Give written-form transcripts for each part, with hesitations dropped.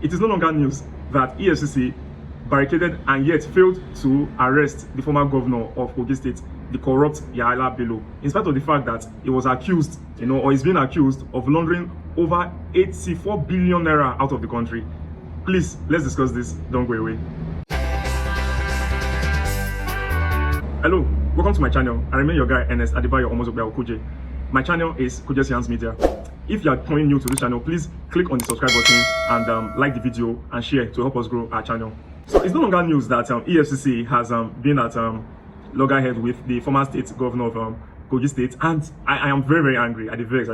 It is no longer news that EFCC barricaded and yet failed to arrest the former governor of Kogi State, the corrupt Yahaya Bello, in spite of the fact that he was accused, or is being accused of laundering over 84 billion naira out of the country. Please, let's discuss this. Don't go away. Hello, welcome to my channel. I remain your guy, Ernest Adebayo Omozogbia. My channel is Kogi Science Media. If you are coming new to this channel, please click on the subscribe button and like the video and share to help us grow our channel. So it's no longer news that EFCC has been at loggerhead with the former state governor of Kogi State, and I am very, very angry at the vex.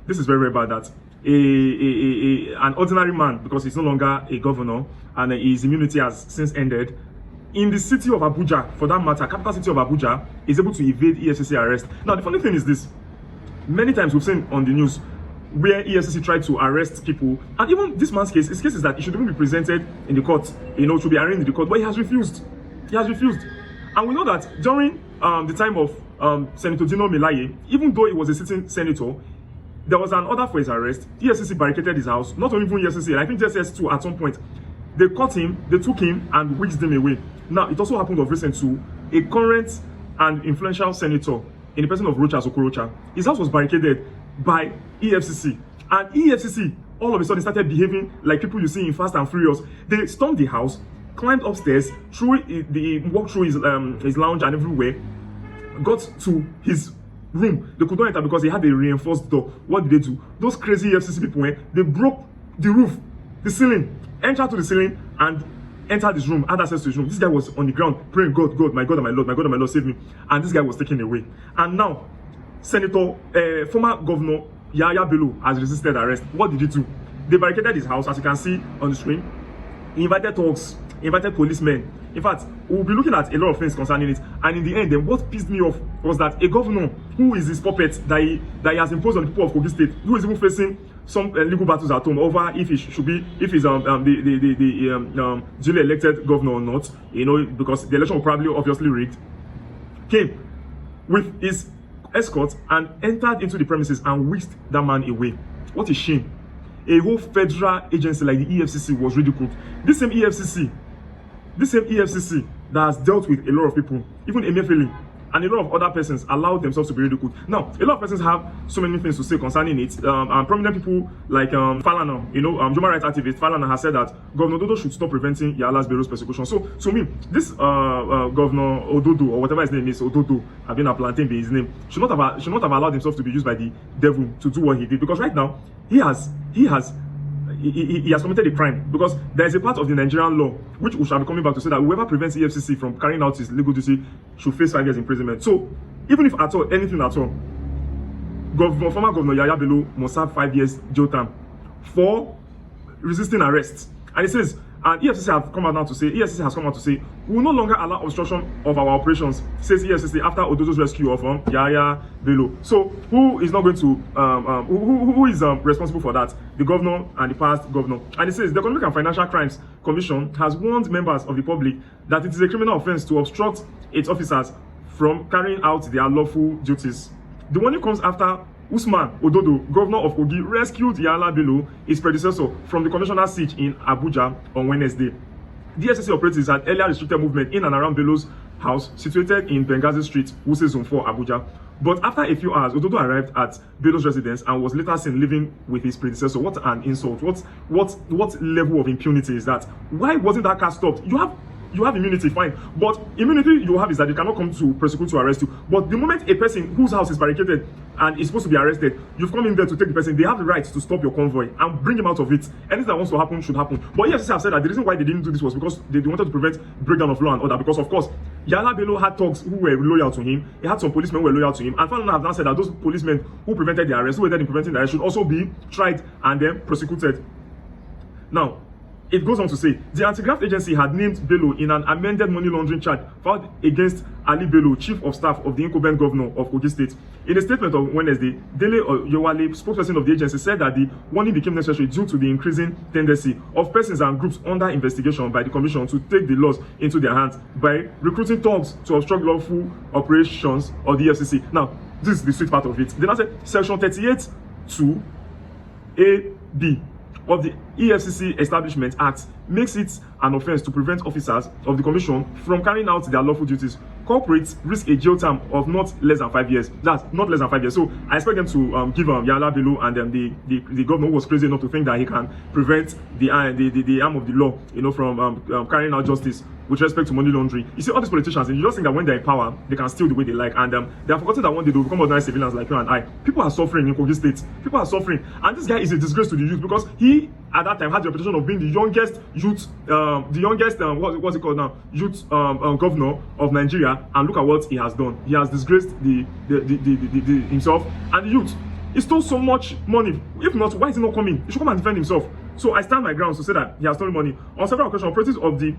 This is very, very bad that an ordinary man, because he's no longer a governor and his immunity has since ended, in the city of Abuja, for that matter, capital city of Abuja, is able to evade EFCC arrest. Now, the funny thing is this: many times we've seen on the news where EFCC tried to arrest people, and even this man's case, his case is that he should even be presented in the court, should be arraigned in the court, but he has refused. And we know that during the time of Senator Dino Melaye, even though he was a sitting senator, there was an order for his arrest. EFCC barricaded his house. Not only even EFCC, I think JSS too, at some point. They caught him, they took him and whisked him away. Now, it also happened of recent to a current and influential senator in the person of Rocha Okorocha. His house was barricaded by EFCC. And EFCC all of a sudden started behaving like people you see in Fast and Furious. They stormed the house, climbed upstairs, walked through his lounge and everywhere, got to his room. They could not enter because he had a reinforced door. What did they do? Those crazy EFCC people, they broke the roof, the ceiling, entered to the ceiling and entered his room, had access to his room. This guy was on the ground praying, God, my God and my Lord, my God and my Lord, save me. And this guy was taken away. And now, former governor Yahaya Bello has resisted arrest. What did he do? They barricaded his house, as you can see on the screen. He invited thugs, invited policemen. In fact, we'll be looking at a lot of things concerning it. And in the end, then what pissed me off was that a governor who is his puppet that he has imposed on the people of Kogi State, who is even facing some legal battles at home over if he's duly elected governor or not, because the election will probably obviously rigged, came with his escort and entered into the premises and whisked that man away. What a shame. A whole federal agency like the EFCC was ridiculed. This same EFCC that has dealt with a lot of people, even Emefiele and a lot of other persons, allowed themselves to be ridiculed. Now, a lot of persons have so many things to say concerning it. And prominent people like Falana, human rights activist Falana, has said that Governor Ododo should stop preventing Yahaya Bello's persecution. So, to me, this Governor Ododo, or whatever his name is, Ododo, I've been a plantain by his name, should not have allowed himself to be used by the devil to do what he did. Because right now, he has committed a crime, because there is a part of the Nigerian law which we shall be coming back to say that whoever prevents EFCC from carrying out his legal duty should face 5 years imprisonment. So even if at all, anything at all, former governor Yahaya Bello must have 5 years jail term for resisting arrest. And it says, and EFCC has come out to say, we will no longer allow obstruction of our operations, says EFCC, after Ododo's rescue of Yahaya Bello. So who is not going to, who is responsible for that? The governor and the past governor. And it says, the Economic and Financial Crimes Commission has warned members of the public that it is a criminal offense to obstruct its officers from carrying out their lawful duties. The warning comes after Usman Ododo, governor of Kogi, rescued Yahaya Bello, his predecessor, from the commissioner's siege in Abuja on Wednesday. The EFCC operatives had earlier restricted movement in and around Bello's house, situated in Benghazi Street, Wuse Zone 4, Abuja. But after a few hours, Ododo arrived at Bello's residence and was later seen living with his predecessor. What an insult! What level of impunity is that? Why wasn't that car stopped? You have immunity, fine. But immunity you have is that they cannot come to prosecute to arrest you. But the moment a person whose house is barricaded and is supposed to be arrested, you've come in there to take the person, they have the right to stop your convoy and bring him out of it. Anything that wants to happen should happen. But EFCC have said that the reason why they didn't do this was because they wanted to prevent breakdown of law and order. Because of course, Yahaya Bello had thugs who were loyal to him. He had some policemen who were loyal to him. And Falana have now said that those policemen who prevented the arrest, who were there in preventing the arrest, should also be tried and then prosecuted. Now, it goes on to say, the anti-graft agency had named Bello in an amended money laundering charge filed against Ali Bello, chief of staff of the incumbent governor of Kogi State. In a statement on Wednesday, Dele Oyewale, spokesperson of the agency, said that the warning became necessary due to the increasing tendency of persons and groups under investigation by the commission to take the laws into their hands by recruiting thugs to obstruct lawful operations of the EFCC. Now, this is the sweet part of it. They now said, Section 38(2)(a)(b) of the EFCC Establishment Act makes it an offence to prevent officers of the commission from carrying out their lawful duties. Culprits risk a jail term of not less than 5 years. That's not less than 5 years. So I expect them to give Yahaya Bello and the governor who was crazy enough to think that he can prevent the arm of the law, you know, from carrying out justice with respect to money laundering. You see, all these politicians, and you just think that when they're in power, they can steal the way they like, and they have forgotten that one day they will become ordinary civilians like you and I. People are suffering in Kogi State. People are suffering, and this guy is a disgrace to the youth because he, at that time, had the reputation of being the youngest youth, what's it called now, youth governor of Nigeria, and look at what he has done. He has disgraced himself and the youth. He stole so much money. If not, why is he not coming? He should come and defend himself. So I stand my ground to say that he has stolen money. On several occasions, operatives of the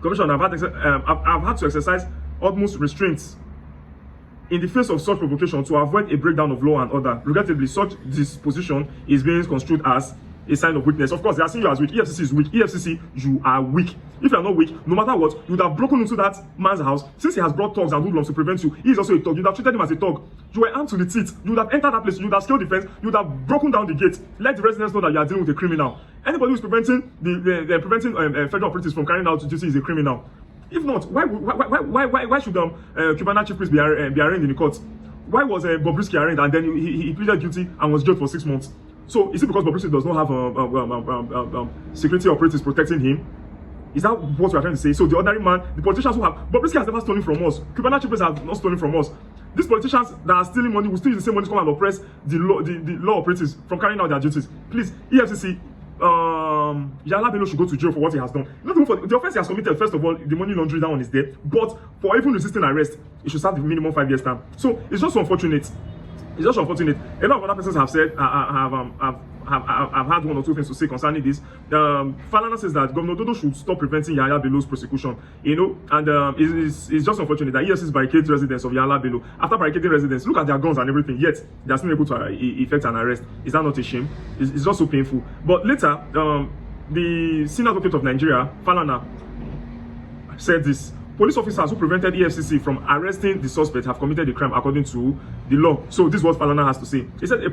commission have had to exercise utmost restraints in the face of such provocation to avoid a breakdown of law and order. Regrettably, such disposition is being construed as a sign of weakness. Of course, they are seeing you as weak. EFCC is weak. EFCC, you are weak. If you are not weak, no matter what, you would have broken into that man's house. Since he has brought thugs and hoodlums to prevent you, he is also a thug. You would have treated him as a thug. You were armed to the teeth. You would have entered that place. You would have scaled the fence. You would have broken down the gate. Let the residents know that you are dealing with a criminal. Anybody who is preventing federal operatives from carrying out duty is a criminal. If not, why should Cubana chief priest be arraigned in the court? Why was Bobrisky arraigned and then he pleaded guilty and was jailed for 6 months? So is it because Bobrisky does not have security operatives protecting him? Is that what we are trying to say? So the ordinary man, the politicians who have Bobrisky has never stolen from us. Cubana chief priest has not stolen from us. These politicians that are stealing money will still use the same money to come and oppress the law operatives from carrying out their duties. Please, EFCC, Yahaya Bello should go to jail for what he has done. Not even for the offense he has committed. First of all, the money laundering, that one is there. But for even resisting arrest, he should serve the minimum 5 years term. So it's just unfortunate. It's just unfortunate. A lot of other persons have said, I've had one or two things to say concerning this. Falana says that Governor Ododo should stop preventing Yahaya Bello's prosecution. You know, and it's just unfortunate that EFCC barricades residents of Yahaya Bello. After barricading residents, look at their guns and everything, yet they are still able to effect an arrest. Is that not a shame? It's just so painful. But later, the senior advocate of Nigeria, Falana, said this: police officers who prevented EFCC from arresting the suspect have committed a crime according to the law. So this is what Falana has to say. He said the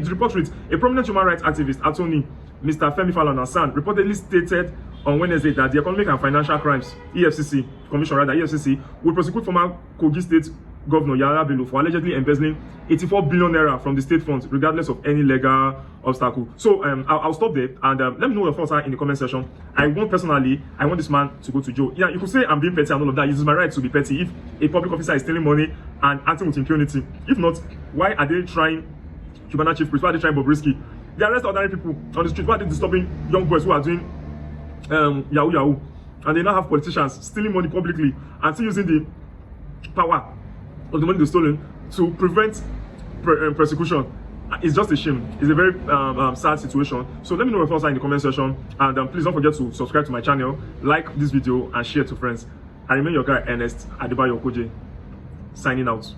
report reads, a prominent human rights activist, attorney Mr. Femi Falana's son, reportedly stated on Wednesday that the Economic and Financial Crimes EFCC EFCC will prosecute former Kogi State Governor Yahaya Bello for allegedly embezzling 84 billion naira from the state funds, regardless of any legal obstacle. So I'll stop there, and let me know your thoughts are in the comment section. I want this man to go to jail. Yeah, you could say I'm being petty and all of that. It is my right to be petty if a public officer is stealing money and acting with impunity. If not, why are they trying Cubana chief priest? Why are they trying Bobrisky? They arrest ordinary people on the street. Why are they disturbing young boys who are doing yahoo? And they now have politicians stealing money publicly and still using the power of the money they've stolen to prevent persecution. It's just a shame. It's a very sad situation. So let me know your thoughts in the comment section, and please don't forget to subscribe to my channel, like this video, and share to friends. I remain your guy, Ernest Adebayo Kogi, signing out.